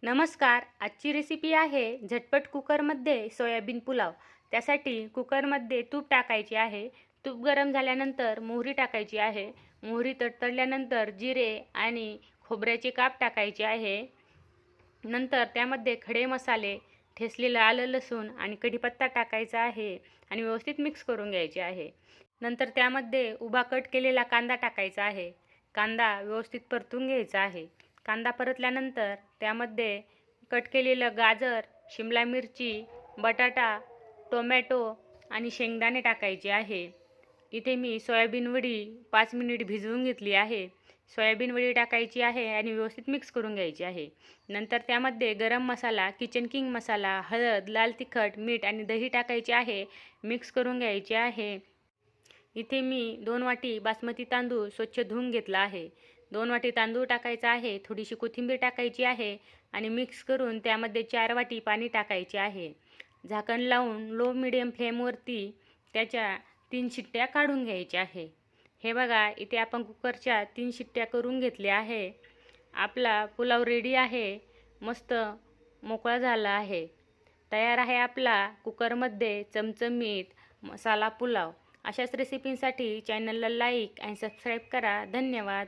नमस्कार. आजची रेसिपी आहे झटपट कुकरमध्ये सोयाबीन पुलाव. त्यासाठी कुकरमध्ये तूप टाकायचे आहे. तूप गरम झाल्यानंतर मोहरी टाकायची आहे. मोहरी तडतडल्यानंतर जिरे आणि खोबऱ्याचे काप टाकायचे आहे. नंतर त्यामध्ये खडे मसाले, ठेचलेलं आलं लसूण आणि कढीपत्ता टाकायचा आहे आणि व्यवस्थित मिक्स करून घ्यायचे आहे. नंतर त्यामध्ये उभा कट केलेला कांदा टाकायचा आहे. कांदा व्यवस्थित परतून घ्यायचा आहे. कांदा परतल्यानंतर त्यामध्ये कट केलेलं गाजर, शिमला मिरची, बटाटा, टोमॅटो आणि शेंगदाणे टाकायचे आहे. इथे मी सोयाबीन वडी 5 मिनिट भिजवून घेतली आहे. सोयाबीन वडी टाकायची आहे आणि व्यवस्थित मिक्स करून घ्यायची आहे. नंतर त्यामध्ये गरम मसाला, किचन किंग मसाला, हळद, लाल तिखट, मीठ आणि दही टाकायचे आहे. मिक्स करून घ्यायचे आहे. इथे मी 2 वाटी बासमती तांदूळ स्वच्छ धुवून घेतला आहे. 2 वाटी तांदूळ टाकायचा आहे. थोडीशी कोथिंबीर टाकायची आहे आणि मिक्स करून त्यामध्ये 4 वाटी पाणी टाकायचे आहे. झाकण लावून लो मिडियम फ्लेमवरती त्याच्या 3 शिट्ट्या काढून घ्यायच्या आहे. हे बघा, इथे आपण कुकरच्या 3 शिट्ट्या करून घेतल्या आहे. आपला पुलाव रेडी आहे. मस्त मोकळा झाला आहे. तयार आहे आपला कुकरमध्ये चमचमीत मसाला पुलाव. अशाच रेसिपींसाठी चॅनलला लाईक आणि सबस्क्राईब करा. धन्यवाद.